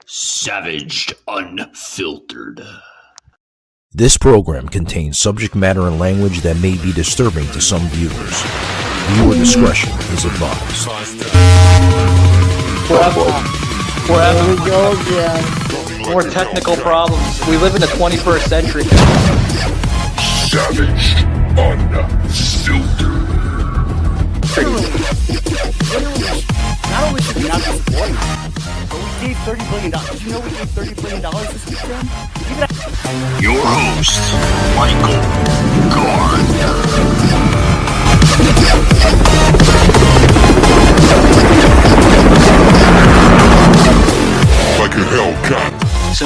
Savaged Unfiltered. This program contains subject matter and language that may be disturbing to some viewers. Viewer discretion is advised. There we go again. More technical problems. We live in the 21st century. Savaged Unfiltered. Not only should we not be supporting, but we gave $30 billion. Did you know we gave $30 billion this weekend? Your host, Michael Gardner. Like a Hellcat. So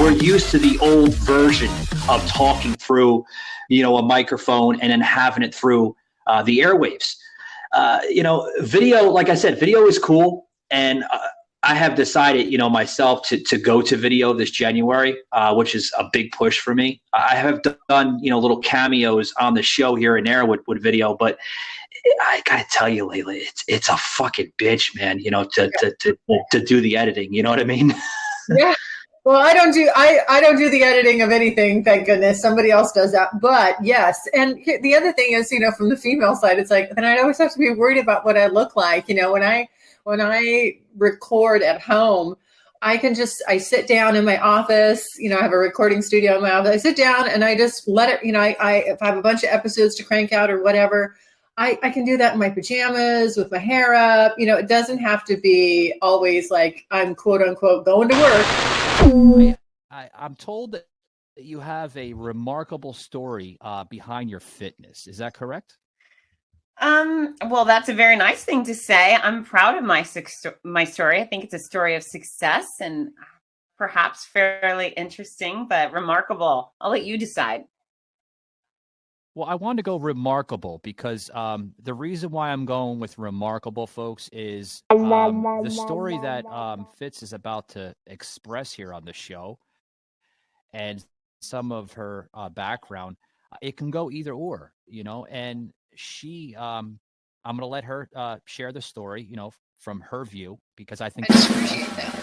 we're used to the old version of talking through, a microphone and then having it through the airwaves. Video, like I said, video is cool. And I have decided, myself to go to video this January, which is a big push for me. I have done, little cameos on the show here and there with video, but I gotta tell you, Layla, it's a fucking bitch, man, to do the editing. You know what I mean? Yeah. Well, I don't do the editing of anything, thank goodness. Somebody else does that. But yes, and the other thing is, from the female side, it's like, then I'd always have to be worried about what I look like. When I record at home, I sit down in my office. I have a recording studio in my office. I sit down and I just let it. If I have a bunch of episodes to crank out or whatever, I can do that in my pajamas with my hair up. It doesn't have to be always like I'm quote unquote going to work. I'm told that you have a remarkable story behind your fitness. Is that correct? Well, that's a very nice thing to say. I'm proud of my story. I think it's a story of success and perhaps fairly interesting, but remarkable. I'll let you decide. Well, I want to go remarkable because the reason why I'm going with remarkable, folks, is the story that Fitz is about to express here on the show and some of her background. It can go either or, and she, I'm going to let her share the story, from her view, because I think I just appreciate that.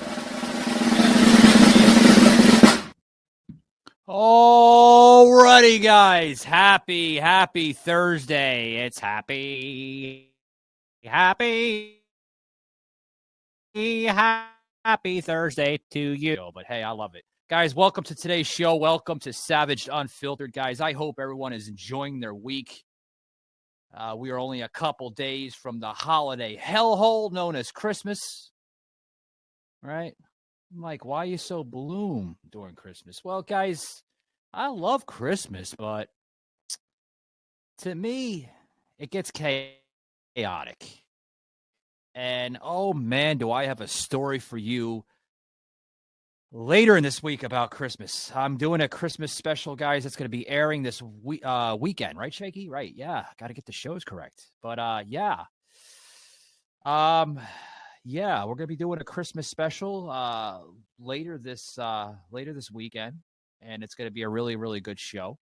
Alrighty, guys. Happy Thursday. It's happy Thursday to you. But hey, I love it. Guys, welcome to today's show. Welcome to Savaged Unfiltered, guys. I hope everyone is enjoying their week. We are only a couple days from the holiday hellhole known as Christmas. Right? Mike, why are you so gloom during Christmas? Well, guys, I love Christmas, but to me, it gets chaotic. And, oh, man, do I have a story for you later in this week about Christmas. I'm doing a Christmas special, guys. It's going to be airing this weekend, right, Shaky? Right, yeah. Got to get the shows correct. But, yeah, we're going to be doing a Christmas special later this weekend, and it's going to be a really, really good show.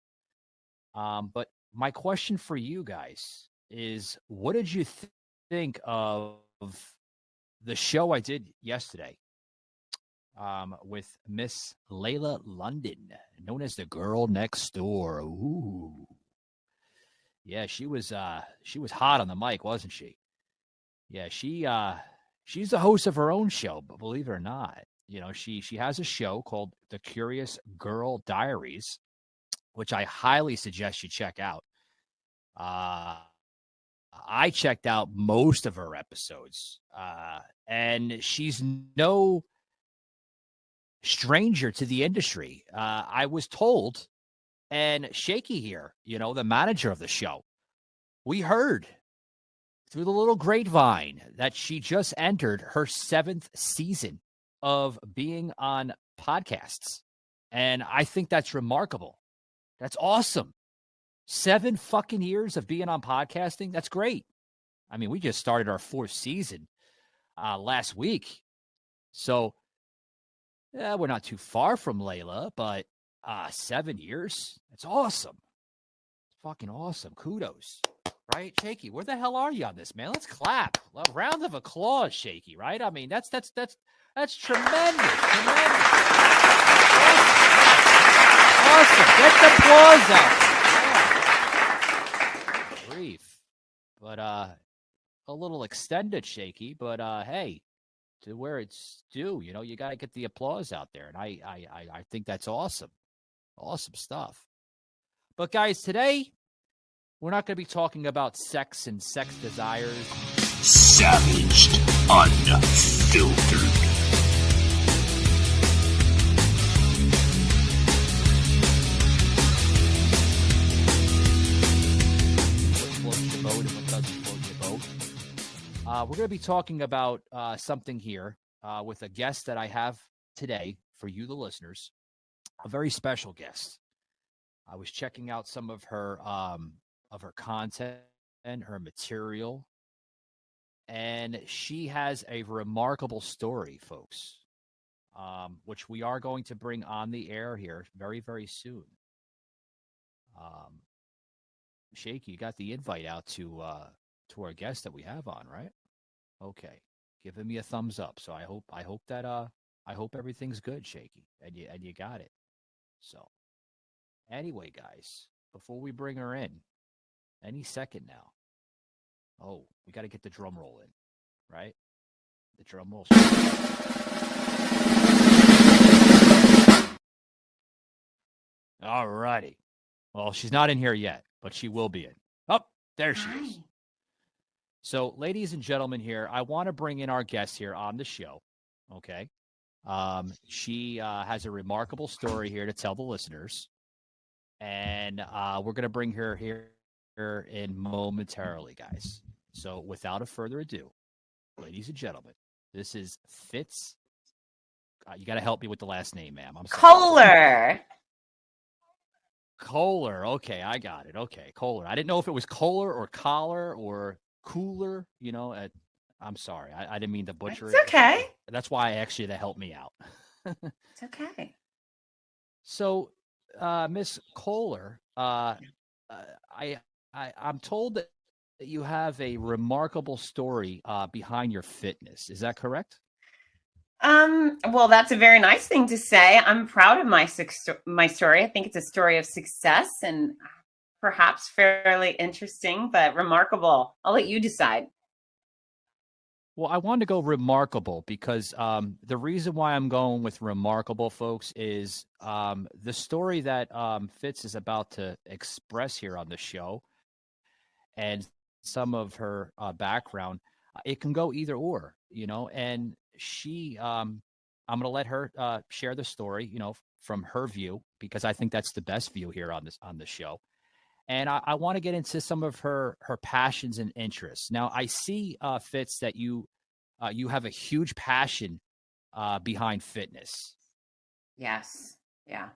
But my question for you guys is, what did you think of the show I did yesterday with Miss Layla London, known as the girl next door? Ooh, yeah, she was hot on the mic, wasn't she? Yeah, she's the host of her own show, but believe it or not, she has a show called The Curious Girl Diaries, which I highly suggest you check out. I checked out most of her episodes, and she's no stranger to the industry. I was told, and Shaky here, the manager of the show, we heard through the little grapevine that she just entered her 7th season of being on podcasts. And I think that's remarkable. That's awesome. 7 fucking years of being on podcasting. That's great. I mean, we just started our 4th season last week. So we're not too far from Layla, but 7 years. That's awesome. It's fucking awesome. Kudos. Right, Shaky? Where the hell are you on this, man? Let's clap. Well, round of applause, Shaky, right? I mean, that's That's tremendous. Awesome. Get the applause out. Yeah. Grief. But a little extended, Shaky, but hey, to where it's due, you got to get the applause out there. And I think that's awesome. Awesome stuff. But guys, today we're not going to be talking about sex and sex desires. Savaged Unfiltered. What floats your boat and what doesn't float your boat. We're going to be talking about something here with a guest that I have today for you, the listeners, a very special guest. I was checking out some of her content and her material, and she has a remarkable story, folks, which we are going to bring on the air here very, very soon. Shaky, you got the invite out to our guest that we have on, right? Okay, giving me a thumbs up. So I hope everything's good, Shaky, and you got it. So anyway, guys, before we bring her in, any second now. Oh, we got to get the drum roll in, right? The drum roll. All righty. Well, she's not in here yet, but she will be in. Oh, there she is. So, ladies and gentlemen here, I want to bring in our guest here on the show, okay? She has a remarkable story here to tell the listeners, and we're going to bring her here in momentarily, guys. So, without a further ado, ladies and gentlemen, this is FItz. You got to help me with the last name, ma'am. I'm sorry. Koehler. Okay, I got it. Okay, Koehler. I didn't know if it was Koehler or Collar or Cooler. I'm sorry. I didn't mean to butcher it. It's okay. That's why I asked you to help me out. It's okay. So, Miss Koehler, I'm told that you have a remarkable story behind your fitness. Is that correct? Well, that's a very nice thing to say. I'm proud of my story. I think it's a story of success and perhaps fairly interesting, but remarkable. I'll let you decide. Well, I wanted to go remarkable because the reason why I'm going with remarkable, folks, is the story that Fitz is about to express here on the show and some of her background. It can go either or, and she, I'm going to let her share the story, from her view, because I think that's the best view here on the show. And I want to get into some of her passions and interests. Now, I see, Fitz, that you have a huge passion behind fitness. Yes. Yeah.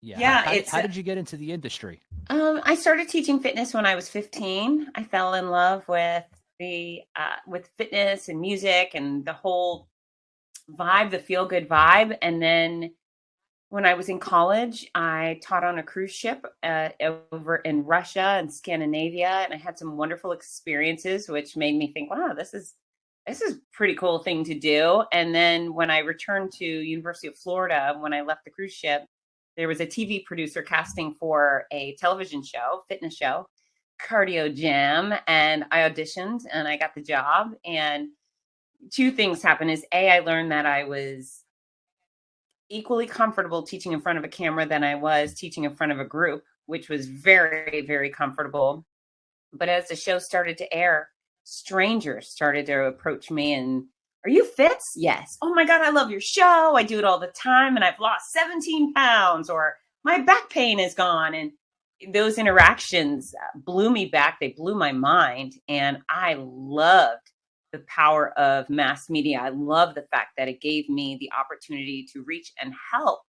Yeah. How did you get into the industry? I started teaching fitness when I was 15. I fell in love with with fitness and music and the whole vibe, the feel good vibe. And then when I was in college, I taught on a cruise ship over in Russia and Scandinavia, and I had some wonderful experiences, which made me think, wow, this is a pretty cool thing to do. And then when I returned to University of Florida, when I left the cruise ship, there was a TV producer casting for a television show, fitness show, Cardio Jam, and I auditioned and I got the job. And two things happened is I learned that I was equally comfortable teaching in front of a camera than I was teaching in front of a group, which was very, very comfortable. But as the show started to air, strangers started to approach me and, "Are you Fitz?" "Yes." "Oh my God, I love your show. I do it all the time and I've lost 17 pounds," or "My back pain is gone." And those interactions blew me back. They blew my mind. And I loved the power of mass media. I love the fact that it gave me the opportunity to reach and help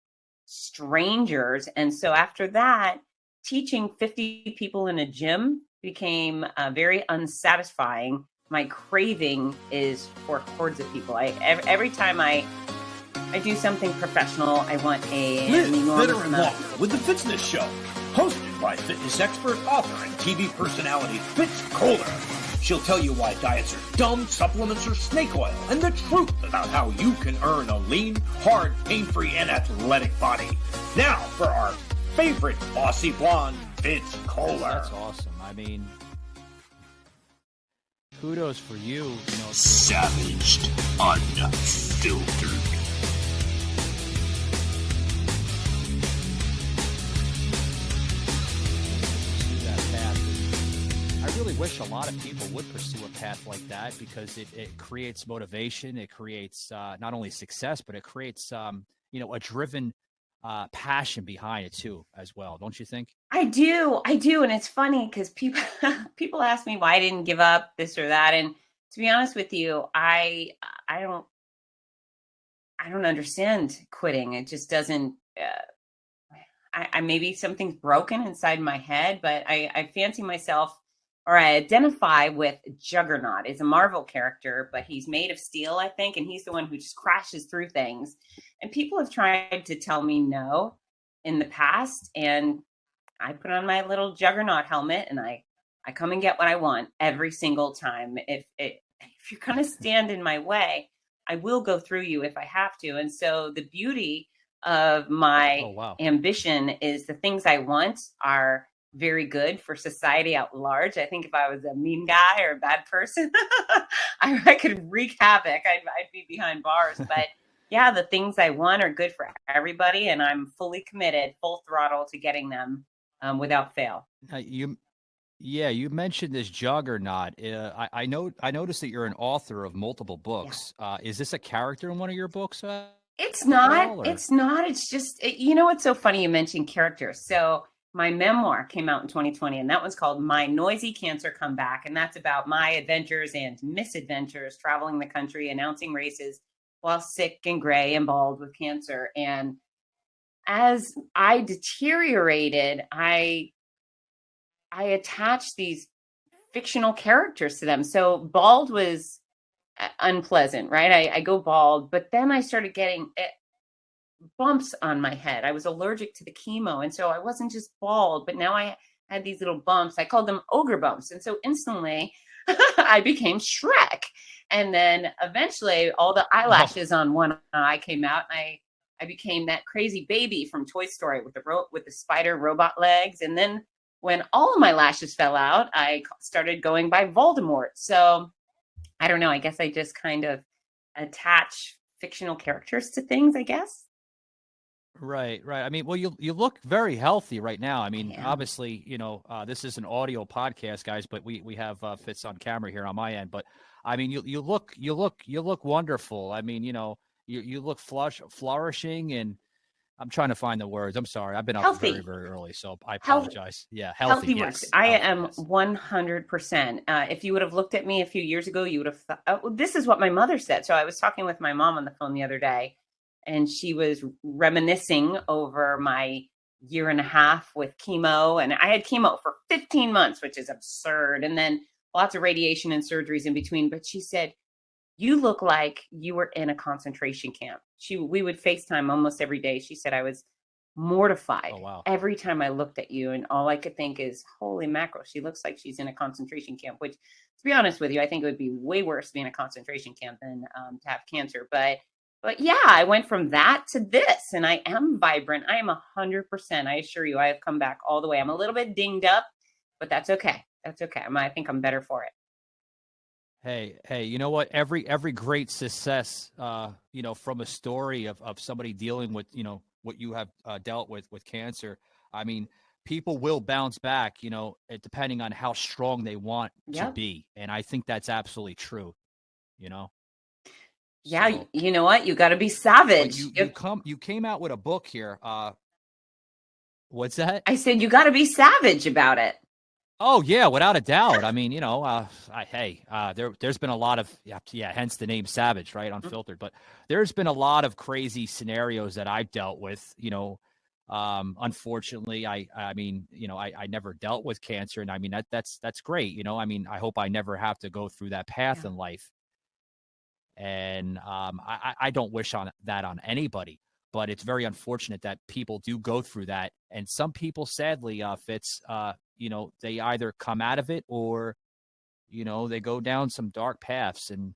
strangers. And so after that, teaching 50 people in a gym became very unsatisfying. My craving is for hordes of people. Every time I do something professional, I want an enormous amount. With the Fitzness Show, hosted by fitness expert, author, and TV personality FItz Koehler. She'll tell you why diets are dumb, supplements are snake oil, and the truth about how you can earn a lean, hard, pain-free, and athletic body. Now for our favorite bossy blonde, FItz Koehler. That's awesome. I mean, kudos for you. Savaged Unfiltered. I really wish a lot of people would pursue a path like that, because it creates motivation. It creates not only success, but it creates a driven passion behind it too, as well. Don't you think? I do. And it's funny because people ask me why I didn't give up this or that. And to be honest with you, I don't understand quitting. It just doesn't, I maybe something's broken inside my head, but I fancy myself, or I identify with Juggernaut. Is a Marvel character, but he's made of steel, I think, and he's the one who just crashes through things. And people have tried to tell me no in the past, and I put on my little Juggernaut helmet, and I come and get what I want every single time. If you're going to stand in my way, I will go through you if I have to. And so the beauty of my ambition is the things I want are very good for society at large. I think if I was a mean guy or a bad person, I could wreak havoc. I'd be behind bars. But yeah, the things I want are good for everybody, and I'm fully committed, full throttle to getting them without fail. You mentioned this Juggernaut. I noticed that you're an author of multiple books. Yeah. Is this a character in one of your books? It's not. It's not. It's just, what's so funny? You mentioned characters. So my memoir came out in 2020, and that was called My Noisy Cancer Comeback. And that's about my adventures and misadventures traveling the country, announcing races while sick and gray and bald with cancer. And as I deteriorated, I attached these fictional characters to them. So bald was unpleasant, right? I go bald, but then I started getting bumps on my head. I was allergic to the chemo. And so I wasn't just bald, but now I had these little bumps. I called them ogre bumps. And so instantly I became Shrek. And then eventually all the eyelashes on one eye came out, and I became that crazy baby from Toy Story with the spider robot legs. And then when all of my lashes fell out, I started going by Voldemort. So I don't know. I guess I just kind of attach fictional characters to things, I guess. Right. I mean, well, you look very healthy right now. I mean, obviously, this is an audio podcast, guys, but we have Fitz on camera here on my end. But I mean, you look wonderful. I mean, you look flourishing, and I'm trying to find the words. I'm sorry. I've been up very, very early, so I apologize. Yeah, healthy. Yes. I am 100%. If you would have looked at me a few years ago, you would have thought, oh, this is what my mother said. So I was talking with my mom on the phone the other day, and she was reminiscing over my year and a half with chemo. And I had chemo for 15 months, which is absurd. And then lots of radiation and surgeries in between. But she said, you look like you were in a concentration camp. We would FaceTime almost every day. She said, I was mortified every time I looked at you. And all I could think is, holy mackerel, she looks like she's in a concentration camp, which, to be honest with you, I think it would be way worse being in a concentration camp than to have cancer. But yeah, I went from that to this, and I am vibrant. I am 100%. I assure you, I have come back all the way. I'm a little bit dinged up, but that's okay. That's okay. I think I'm better for it. Hey, you know what? Every great success, from a story of somebody dealing with, what you have dealt with cancer. I mean, people will bounce back, depending on how strong they want to be. And I think that's absolutely true, Yeah, so, you know what? You got to be savage. You came out with a book here. What's that? I said you got to be savage about it. Oh yeah, without a doubt. I mean, there's been a lot of hence the name Savage, right? Unfiltered. But there's been a lot of crazy scenarios that I've dealt with. Unfortunately, I never dealt with cancer, and I mean that's great. I hope I never have to go through that path in life. And I don't wish that on anybody, but it's very unfortunate that people do go through that. And some people, sadly, Fitz, they either come out of it or, they go down some dark paths, and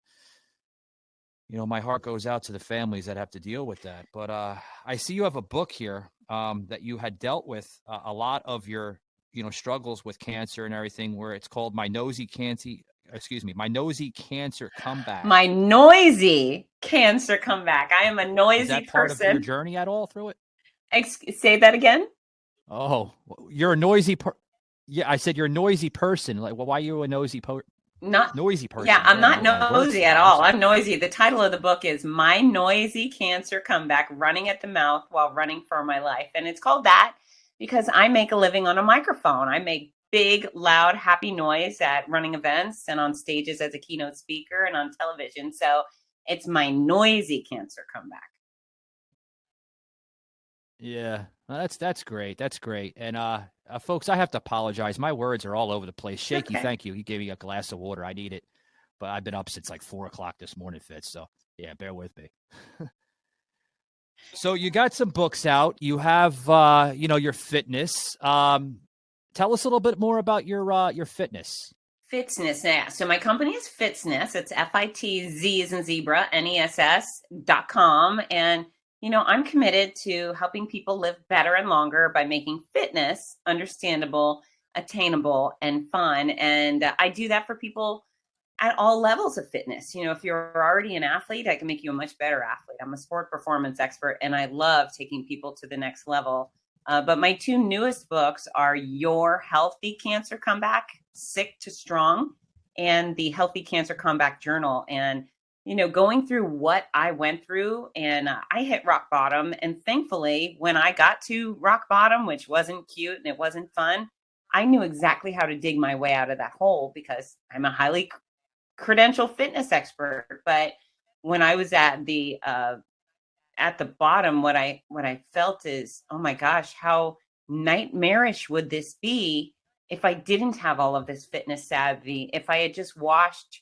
my heart goes out to the families that have to deal with that. But I see you have a book here that you had dealt with a lot of your struggles with cancer and everything, where it's called My Noisy Cancer Comeback. My noisy cancer comeback. I am a noisy Is that part person. of your journey at all through it? Say that again. Oh, you're a noisy yeah, I said you're a noisy person. Like, well, why are you a noisy noisy person? Yeah, I'm not nosy at all. I'm noisy. The title of the book is My Noisy Cancer Comeback, Running at the Mouth While Running for My Life. And it's called that because I make a living on a microphone. I make big, loud, happy noise at running events and on stages as a keynote speaker and on television. So it's my noisy cancer comeback. Yeah, well, that's great. That's great. And folks, I have to apologize. My words are all over the place. Shaky, Okay. Thank you. He gave me a glass of water. I need it. But I've been up since like 4:00 this morning, Fitz. So yeah, bear with me. So you got some books out. You have your fitness. Tell us a little bit more about your fitness. Fitzness. Yeah. So my company is Fitzness. It's FITZ as in zebra, NESS.com. And I'm committed to helping people live better and longer by making fitness understandable, attainable, and fun. And I do that for people at all levels of fitness. If you're already an athlete, I can make you a much better athlete. I'm a sport performance expert, and I love taking people to the next level. But my two newest books are Your Healthy Cancer Comeback, Sick to Strong, and the Healthy Cancer Comeback Journal. And going through what I went through, and I hit rock bottom. And thankfully, when I got to rock bottom, which wasn't cute and it wasn't fun, I knew exactly how to dig my way out of that hole because I'm a highly credentialed fitness expert. But when I was at the bottom, what I felt is, oh my gosh, how nightmarish would this be if I didn't have all of this fitness savvy, if I had just watched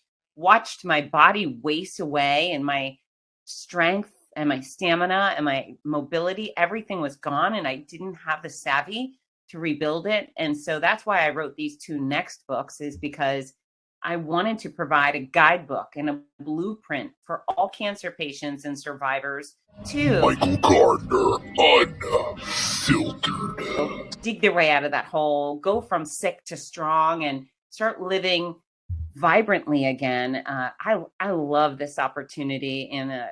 my body waste away and my strength and my stamina and my mobility, everything was gone and I didn't have the savvy to rebuild it. And so that's why I wrote these two next books, is because I wanted to provide a guidebook and a blueprint for all cancer patients and survivors to Michael Gardner, Unfiltered. dig their way out of that hole, go from sick to strong, and start living vibrantly again. I love this opportunity, and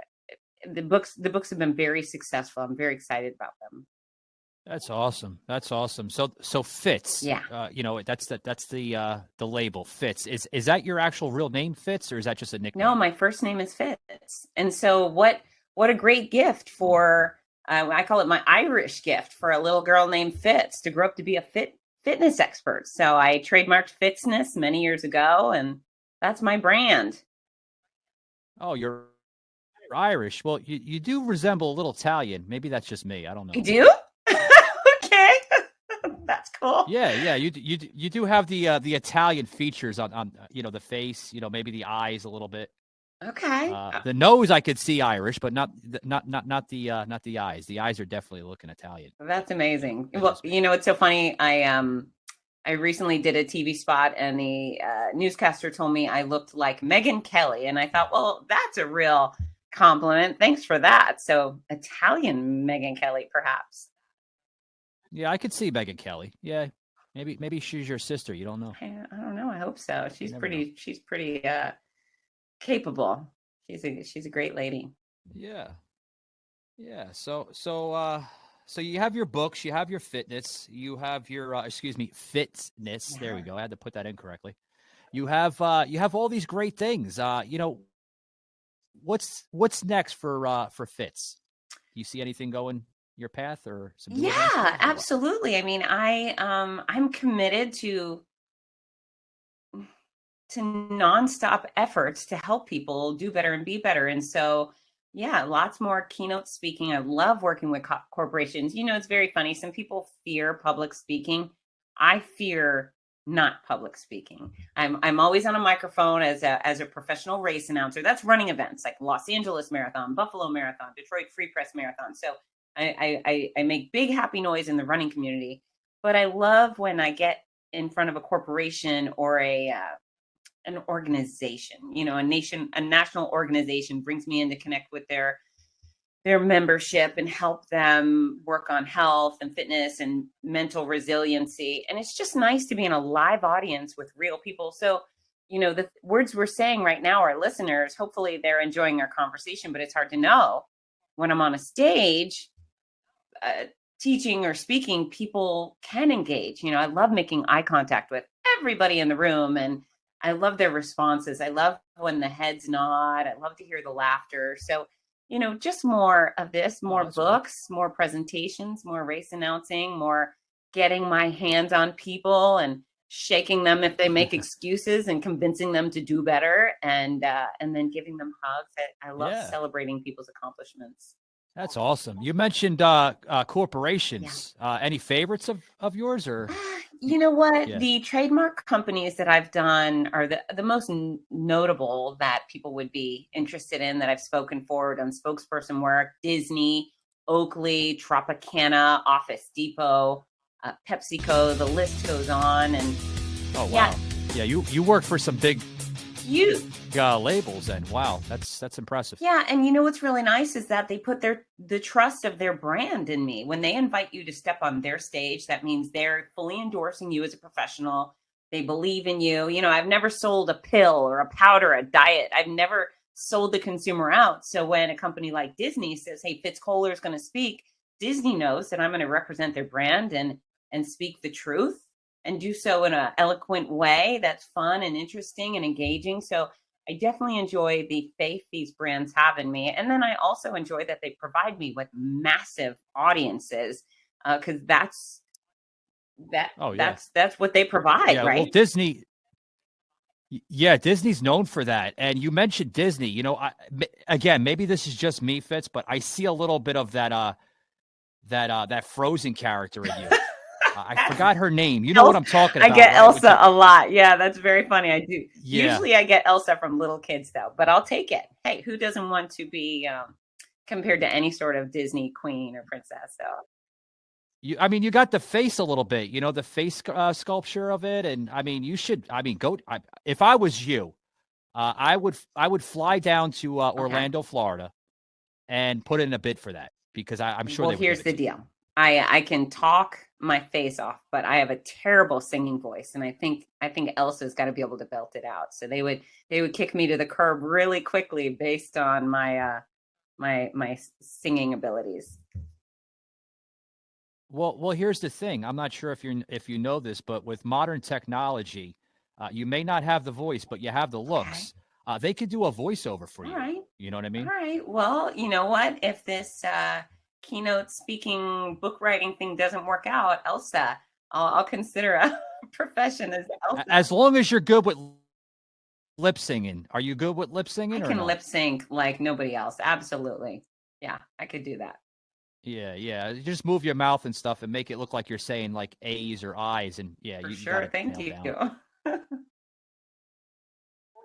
the books have been very successful. I'm very excited about them. That's awesome. So Fitz. Yeah. That's the label, Fitz. Is that your actual real name, Fitz, or is that just a nickname? No, my first name is Fitz, and so what a great gift for I call it my Irish gift for a little girl named Fitz to grow up to be a fitness expert. So I trademarked Fitzness many years ago, and that's my brand. Oh, you're Irish. Well, you do resemble a little Italian. Maybe that's just me. I don't know. You do? Okay. That's cool. Yeah. You do have the Italian features on the face. Maybe the eyes a little bit. Okay. The nose I could see Irish, but not the eyes. The eyes are definitely looking Italian. That's amazing. Well, it's so funny. I recently did a TV spot, and the newscaster told me I looked like Megyn Kelly, and I thought, well, that's a real compliment. Thanks for that. So Italian Megyn Kelly, perhaps. Yeah, I could see Megyn Kelly. Yeah, maybe she's your sister. You don't know. I don't know. I hope so. She's pretty capable. She's a great lady. Yeah. So you have your books, you have your fitness, you have your Fitzness. Yeah. There we go. I had to put that in correctly. You have all these great things. What's next for Fitz? Do you see anything going your path or some? Yeah, absolutely. I mean, I'm committed to nonstop efforts to help people do better and be better. And so, yeah, lots more keynote speaking. I love working with corporations. It's very funny. Some people fear public speaking. I fear not public speaking. I'm always on a microphone as a professional race announcer. That's running events like Los Angeles Marathon, Buffalo Marathon, Detroit Free Press Marathon. So I make big happy noise in the running community. But I love when I get in front of a corporation or a an organization, a national organization brings me in to connect with their membership and help them work on health and fitness and mental resiliency. And it's just nice to be in a live audience with real people. So, the words we're saying right now, our listeners, hopefully they're enjoying our conversation, but it's hard to know when I'm on a stage teaching or speaking, people can engage. I love making eye contact with everybody in the room, and I love their responses. I love when the heads nod. I love to hear the laughter. So, just more of this, more books, more presentations, more race announcing, more getting my hands on people and shaking them if they make excuses and convincing them to do better, and then giving them hugs. I love celebrating people's accomplishments. That's awesome. You mentioned corporations. Any favorites of yours, or? You know what? Yeah. The trademark companies that I've done are the most notable that people would be interested in, that I've spoken for, done spokesperson work: Disney, Oakley, Tropicana, Office Depot, PepsiCo. The list goes on. And oh wow, yeah, you work for some big labels, and wow, that's impressive. Yeah, and what's really nice is that they put the trust of their brand in me. When they invite you to step on their stage, that means they're fully endorsing you as a professional. They believe in you. I've never sold a pill or a powder, a diet. I've never sold the consumer out. So when a company like Disney says, "Hey, FItz Koehler is going to speak," Disney knows that I'm going to represent their brand and speak the truth, and do so in an eloquent way that's fun and interesting and engaging. So I definitely enjoy the faith these brands have in me. And then I also enjoy that they provide me with massive audiences, because that's what they provide, right? Well, Disney's known for that. And you mentioned Disney. Again, maybe this is just me, Fitz, but I see a little bit of that Frozen character in you. I forgot her name. You know what I'm talking about. I get Elsa a lot. Yeah, that's very funny. I do. Yeah. Usually I get Elsa from little kids, though, but I'll take it. Hey, who doesn't want to be compared to any sort of Disney queen or princess? So, you got the face a little bit, the face sculpture of it. And you should, go. If I was you, I would fly down to Orlando, Florida, and put in a bid for that, because I'm sure. Well, here's the deal. I can talk my face off, but I have a terrible singing voice, and I think Elsa's got to be able to belt it out. So they would kick me to the curb really quickly based on my my singing abilities. Well, here's the thing. I'm not sure if you know this, but with modern technology, you may not have the voice, but you have the looks. Okay. They could do a voiceover for you. All right. You know what I mean? All right. Well, you know what? If this keynote speaking, book writing thing doesn't work out, Elsa, I'll consider a profession as Elsa. As long as you're good with lip singing. Are you good with lip singing? I can lip sync like nobody else. Absolutely. Yeah, I could do that. Yeah. You just move your mouth and stuff and make it look like you're saying like A's or I's, and For sure. Thank you.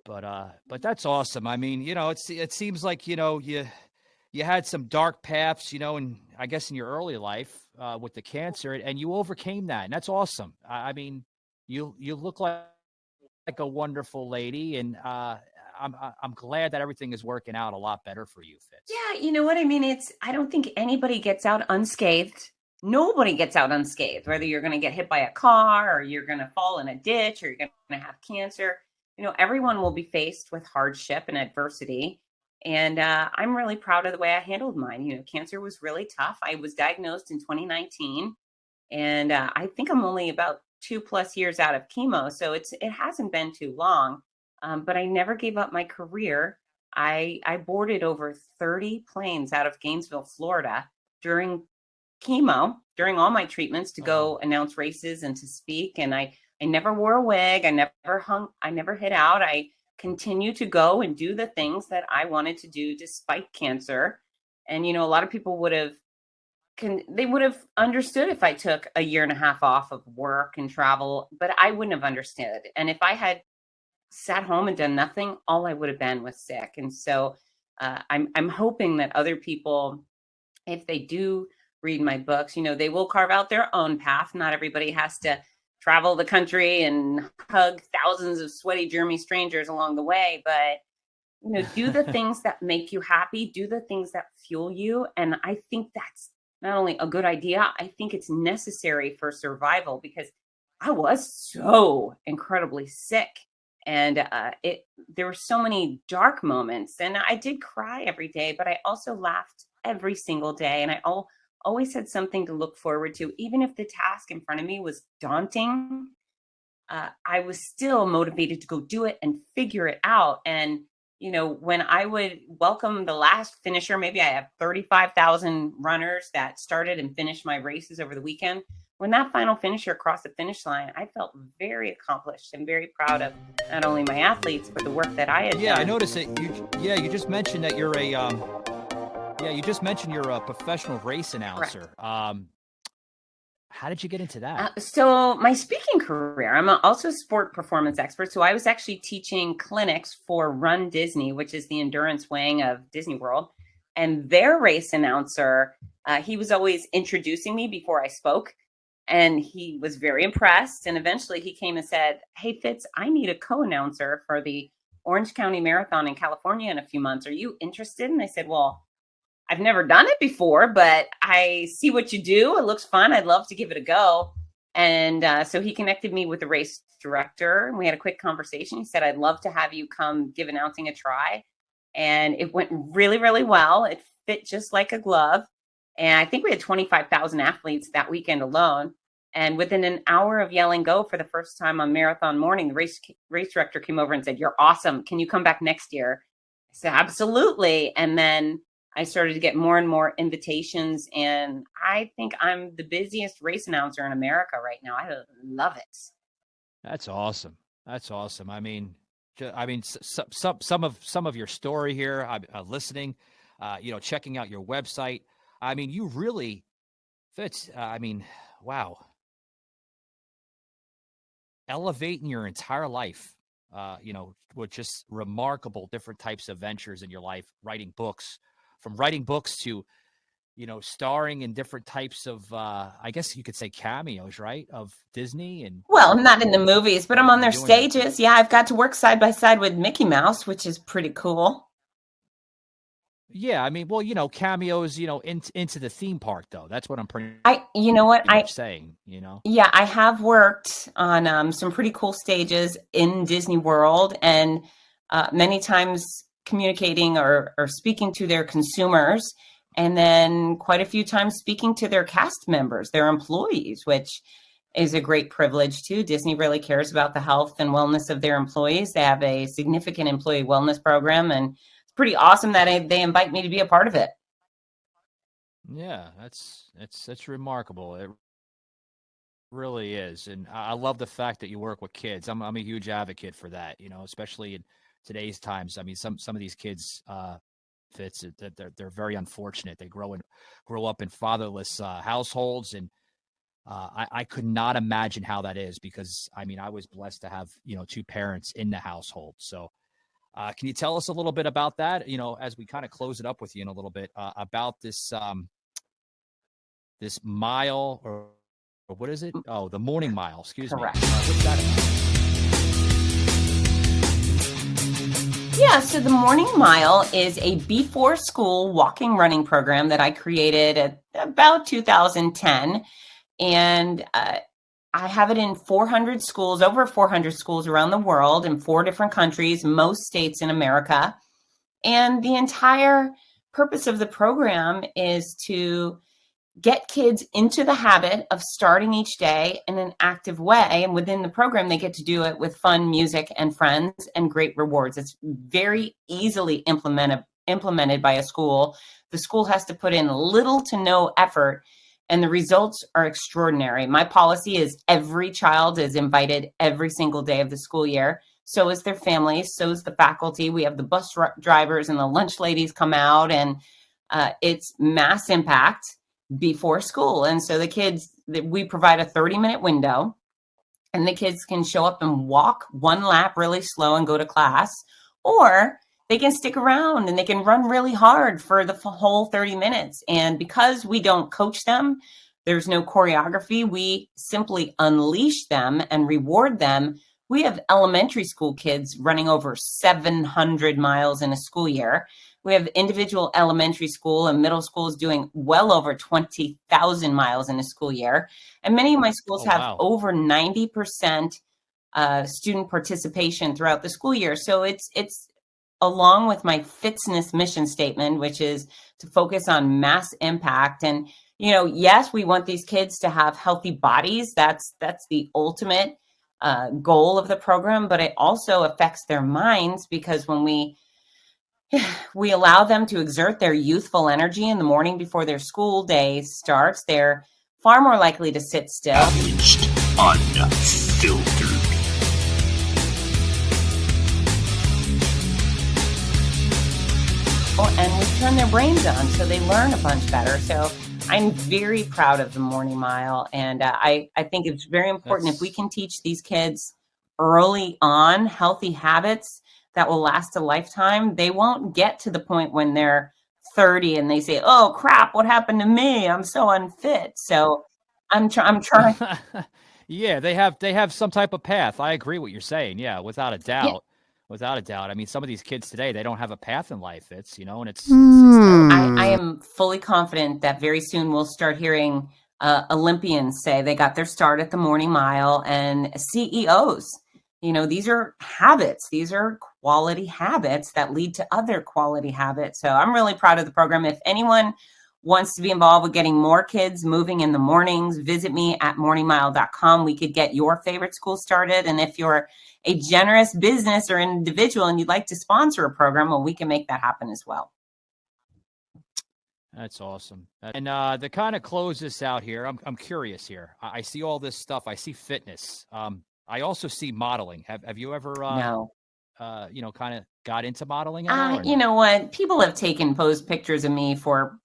But that's awesome. It seems like, you had some dark paths, and I guess in your early life with the cancer, and you overcame that, and that's awesome. You look like a wonderful lady, and I'm glad that everything is working out a lot better for you, Fitz. Yeah, you know what I mean? I don't think anybody gets out unscathed. Nobody gets out unscathed, whether you're going to get hit by a car, or you're going to fall in a ditch, or you're going to have cancer. Everyone will be faced with hardship and adversity. And I'm really proud of the way I handled mine. Cancer was really tough. I was diagnosed in 2019, and I think I'm only about 2+ years out of chemo. So it hasn't been too long, but I never gave up my career. I boarded over 30 planes out of Gainesville, Florida during chemo, during all my treatments, to go announce races and to speak. And I never wore a wig. I never hid out. I continue to go and do the things that I wanted to do despite cancer. And, a lot of people would have understood if I took a 1.5 years off of work and travel, but I wouldn't have understood. And if I had sat home and done nothing, all I would have been was sick. And so I'm hoping that other people, if they do read my books, they will carve out their own path. Not everybody has to travel the country and hug thousands of sweaty, germy strangers along the way. But, do the things that make you happy, do the things that fuel you. And I think that's not only a good idea, I think it's necessary for survival, because I was so incredibly sick. And there were so many dark moments, and I did cry every day, but I also laughed every single day. And I always had something to look forward to. Even if the task in front of me was daunting, I was still motivated to go do it and figure it out. And, when I would welcome the last finisher, maybe I have 35,000 runners that started and finished my races over the weekend. When that final finisher crossed the finish line, I felt very accomplished and very proud of not only my athletes, but the work that I had done. I noticed it. You just mentioned that you're a professional race announcer. How did you get into that? So my speaking career, I'm also a sport performance expert. So I was actually teaching clinics for Run Disney, which is the endurance wing of Disney World. And their race announcer, he was always introducing me before I spoke. And he was very impressed. And eventually he came and said, "Hey, Fitz, I need a co-announcer for the Orange County Marathon in California in a few months. Are you interested?" And I said, "Well, I've never done it before, but I see what you do. It looks fun. I'd love to give it a go." And so he connected me with the race director, and we had a quick conversation. He said, "I'd love to have you come give announcing a try." And it went really, really well. It fit just like a glove. And I think we had 25,000 athletes that weekend alone. And within an hour of yelling go for the first time on marathon morning, the race director came over and said, "You're awesome. Can you come back next year?" I said, "Absolutely." And then I started to get more and more invitations, and I think I'm the busiest race announcer in America right now. I love it. That's awesome. I mean, some of your story here, listening, checking out your website. I mean, you really, Fitz. Wow. Elevating your entire life, with just remarkable different types of ventures in your life, writing books. From writing books to, starring in different types of, I guess you could say cameos, right? Of Disney and. Well, not in the movies, but I'm on their stages. Yeah, I've got to work side by side with Mickey Mouse, which is pretty cool. Yeah, I mean, well, cameos, into the theme park, though. That's what I'm pretty. Saying, Yeah, I have worked on some pretty cool stages in Disney World, and many times communicating or speaking to their consumers, and then quite a few times speaking to their cast members, their employees, which is a great privilege too. Disney really cares about the health and wellness of their employees. They have a significant employee wellness program, and it's pretty awesome that they invite me to be a part of it. Yeah, that's remarkable. It really is. And I love the fact that you work with kids. I'm a huge advocate for that, especially in today's times. I mean, some of these kids, Fitz, they're very unfortunate. They grow up in fatherless households, and I could not imagine how that is, because I was blessed to have two parents in the household. So, can you tell us a little bit about that? As we kind of close it up with you in a little bit, about this this mile, or what is it? Oh, the morning mile. Excuse Correct. me. What's that about? Yeah, so the Morning Mile is a before school walking running program that I created at about 2010. And I have it in 400 schools, over 400 schools around the world, in 4 different countries, most states in America. And the entire purpose of the program is to get kids into the habit of starting each day in an active way. And within the program, they get to do it with fun music and friends and great rewards. It's very easily implemented by a school. The school has to put in little to no effort, and the results are extraordinary. My policy is every child is invited every single day of the school year. So is their families, so is the faculty. We have the bus drivers and the lunch ladies come out, and it's mass impact before school. And so the kids, we provide a 30-minute window, and the kids can show up and walk one lap really slow and go to class, or they can stick around and they can run really hard for the whole 30 minutes. And because we don't coach them, There's no choreography. We simply unleash them and reward them. We have elementary school kids running over 700 miles in a school year. We have individual elementary school and middle schools doing well over 20,000 miles in a school year. And many of my schools have over 90% student participation throughout the school year. So it's along with my Fitzness mission statement, which is to focus on mass impact. And, yes, we want these kids to have healthy bodies. That's the ultimate goal of the program, but it also affects their minds, because when we allow them to exert their youthful energy in the morning before their school day starts, they're far more likely to sit still. Savaged Unfiltered. And we turn their brains on so they learn a bunch better. So I'm very proud of the morning mile. And I think it's very important if we can teach these kids early on healthy habits that will last a lifetime. They won't get to the point when they're 30 and they say, oh, crap, what happened to me? I'm so unfit. So I'm trying. Yeah, they have some type of path. I agree with what you're saying. Yeah, without a doubt. Yeah. Without a doubt. I mean, some of these kids today, they don't have a path in life. And it's I am fully confident that very soon we'll start hearing Olympians say they got their start at the morning mile, and CEOs. These are habits. These are quality habits that lead to other quality habits. So I'm really proud of the program. If anyone wants to be involved with getting more kids moving in the mornings, visit me at morningmile.com. We could get your favorite school started. And if you're a generous business or individual and you'd like to sponsor a program, well, we can make that happen as well. That's awesome. And to kind of close this out here, I'm curious here. I see all this stuff. I see fitness. I also see modeling. Have you ever, No. Kind of got into modeling? You know what? People have taken posed pictures of me for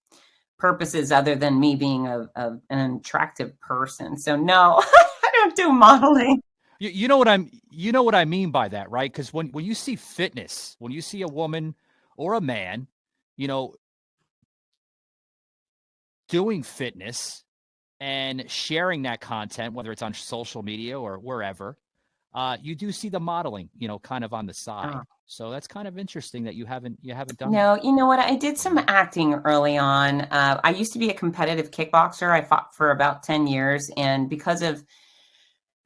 purposes other than me being an attractive person. So no, I don't do modeling. You know what I mean by that, right? Because when you see fitness, when you see a woman or a man, doing fitness and sharing that content, whether it's on social media or wherever, you do see the modeling, kind of on the side. So that's kind of interesting that you haven't done. No, you know what? I did some acting early on. I used to be a competitive kickboxer. I fought for about 10 years. And because of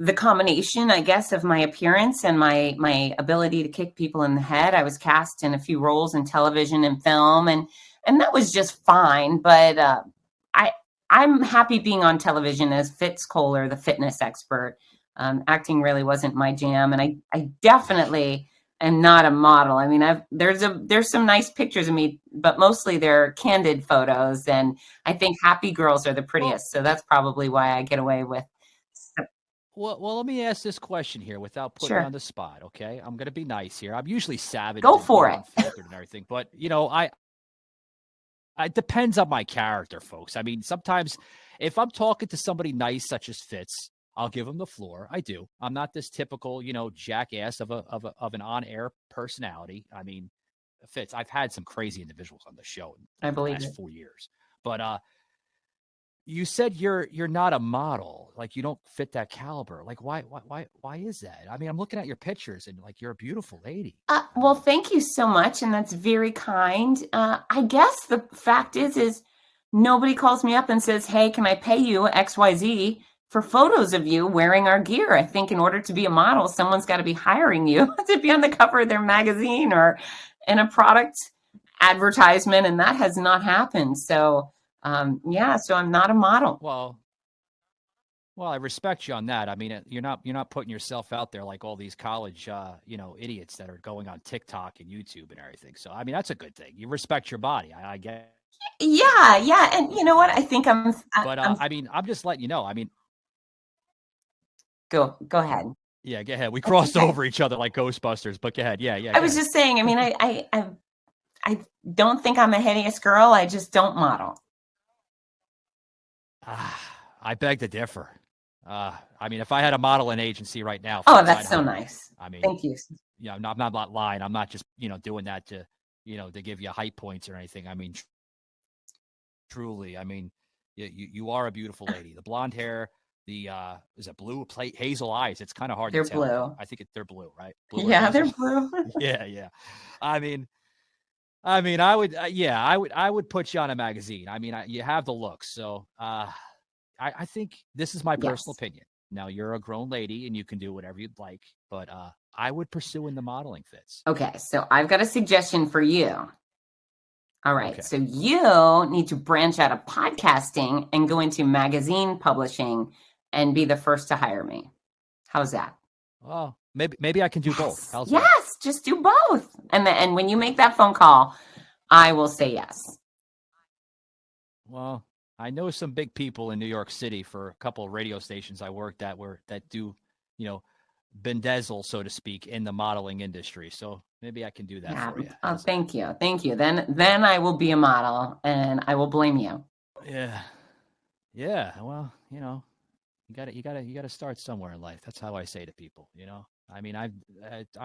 the combination, I guess, of my appearance and my ability to kick people in the head, I was cast in a few roles in television and film. And that was just fine. But I'm happy being on television as FItz Koehler, the fitness expert. Acting really wasn't my jam. And I definitely am not a model. I mean, there's some nice pictures of me, but mostly they're candid photos. And I think happy girls are the prettiest. So that's probably why I get away with. Well, let me ask this question here without putting you on the spot, okay? I'm going to be nice here. I'm usually savage. Go for it. Unfiltered and everything, but it depends on my character, folks. I mean, sometimes if I'm talking to somebody nice, such as Fitz, I'll give them the floor. I do. I'm not this typical, jackass of an on-air personality. I mean, Fitz, I've had some crazy individuals on the show in the last 4 years, but you said you're not a model, like you don't fit that caliber. Like why is that? I mean, I'm looking at your pictures and like you're a beautiful lady. Well, thank you so much, and that's very kind. I guess the fact is nobody calls me up and says, "Hey, can I pay you XYZ for photos of you wearing our gear?" I think in order to be a model, someone's got to be hiring you to be on the cover of their magazine or in a product advertisement, and that has not happened. So. So I'm not a model. Well, I respect you on that. I mean, you're not putting yourself out there like all these college, idiots that are going on TikTok and YouTube and everything. So, I mean, that's a good thing. You respect your body. I get. Yeah. And you know what? I think I'm just letting you know. I mean, go ahead. Yeah, go ahead. We crossed over each other like Ghostbusters, but go ahead. Yeah. I was just saying, I mean, I don't think I'm a hideous girl. I just don't model. I beg to differ. I mean, if I had a modeling agency right now. That's so nice. I mean, thank you. I'm not lying. I'm not just, doing that to give you hype points or anything. I mean, truly, I mean, You are a beautiful lady. The blonde hair, the is it blue hazel eyes? It's kind of hard They're to tell. blue. I think they're blue, right? Blue Yeah, they're blue. yeah. I mean, I would put you on a magazine. I mean, you have the looks. So I think this is my personal opinion. Now, you're a grown lady and you can do whatever you'd like, but I would pursue in the modeling, Fitz. Okay, so I've got a suggestion for you. All right, so you need to branch out of podcasting and go into magazine publishing and be the first to hire me. How's that? Well, maybe I can do both. How's yes, that? just do both. And when you make that phone call, I will say yes. Well, I know some big people in New York City for a couple of radio stations I worked at that do, bendezzle, so to speak, in the modeling industry. So maybe I can do that for you. Oh, thank you. Then I will be a model and I will blame you. Yeah. Well, you gotta start somewhere in life. That's how I say to people, I mean, I'm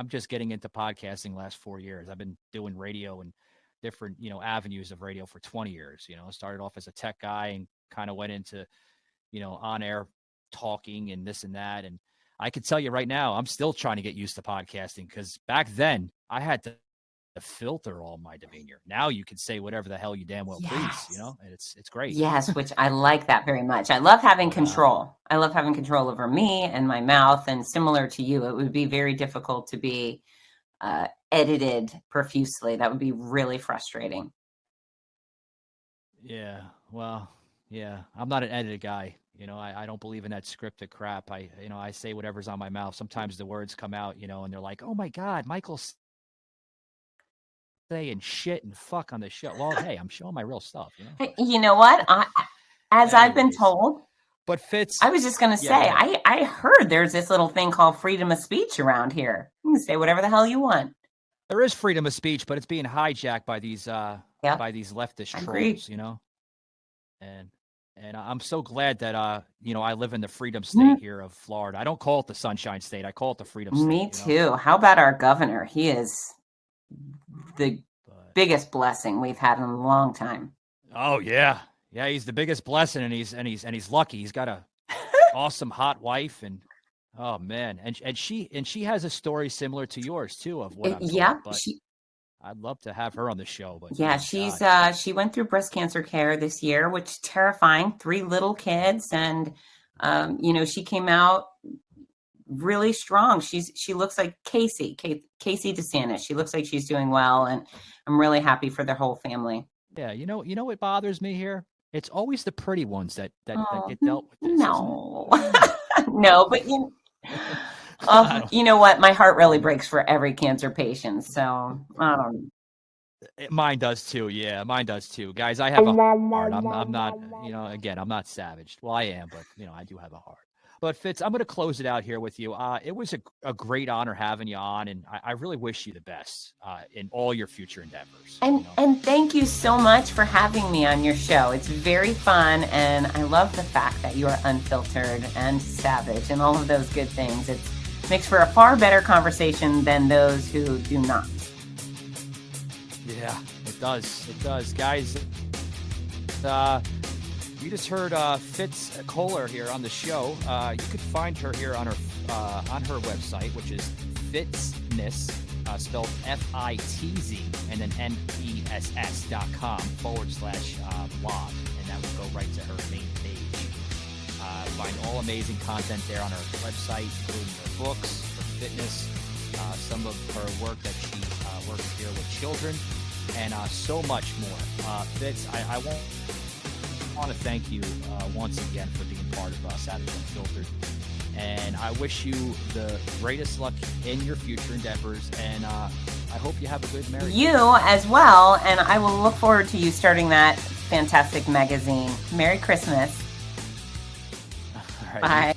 just getting into podcasting the last 4 years. I've been doing radio and different, avenues of radio for 20 years. Started off as a tech guy and kind of went into, on air talking and this and that. And I can tell you right now, I'm still trying to get used to podcasting because back then I had to filter all my demeanor. Now you can say whatever the hell you damn well please, and it's great. Yes, which I like that very much. I love having control. I love having control over me and my mouth. And similar to you, it would be very difficult to be edited profusely. That would be really frustrating. Yeah, well, yeah, I'm not an edited guy. I don't believe in that scripted crap. I say whatever's on my mouth. Sometimes the words come out, and they're like, oh my God, Michael's saying shit and fuck on the show. Well, hey, I'm showing my real stuff. You know what? I've been told. But Fitz, I was just going to say, I heard there's this little thing called freedom of speech around here. You can say whatever the hell you want. There is freedom of speech, but it's being hijacked by these leftist trolls, And I'm so glad that I live in the freedom state here of Florida. I don't call it the Sunshine State. I call it the freedom state. Me too. How about our governor? He is the biggest blessing we've had in a long time. Oh yeah. Yeah, he's the biggest blessing, and he's lucky. He's got a awesome hot wife, and oh man, and she has a story similar to yours too of what I'm told, but I'd love to have her on the show. But yeah, she went through breast cancer care this year, which is terrifying. 3 little kids, and she came out really strong. She looks like Casey DeSantis. She looks like she's doing well, and I'm really happy for the whole family. Yeah, you know what bothers me here? It's always the pretty ones that get dealt with this. No, no, but you know what? My heart really breaks for every cancer patient. So mine does too. Yeah, mine does too. Guys, I have a heart. I'm not, again, I'm not savaged. Well, I am, but I do have a heart. But Fitz, I'm going to close it out here with you. It was a great honor having you on, and I really wish you the best in all your future endeavors. And thank you so much for having me on your show. It's very fun, and I love the fact that you are unfiltered and savage and all of those good things. It makes for a far better conversation than those who do not. Yeah, it does. It does. Guys, you just heard FItz Koehler here on the show. You could find her here on her website, which is Fitzness, spelled FITZ, and then NESS.com/blog, and that will go right to her main page. Find all amazing content there on her website, including her books, her fitness, some of her work that she works here with children, and so much more. Fitz, I want to thank you once again for being part of Savaged Unfiltered, and I wish you the greatest luck in your future endeavors, and I hope you have a good marriage. You as well, and I will look forward to you starting that fantastic magazine. Merry Christmas. All right. Bye.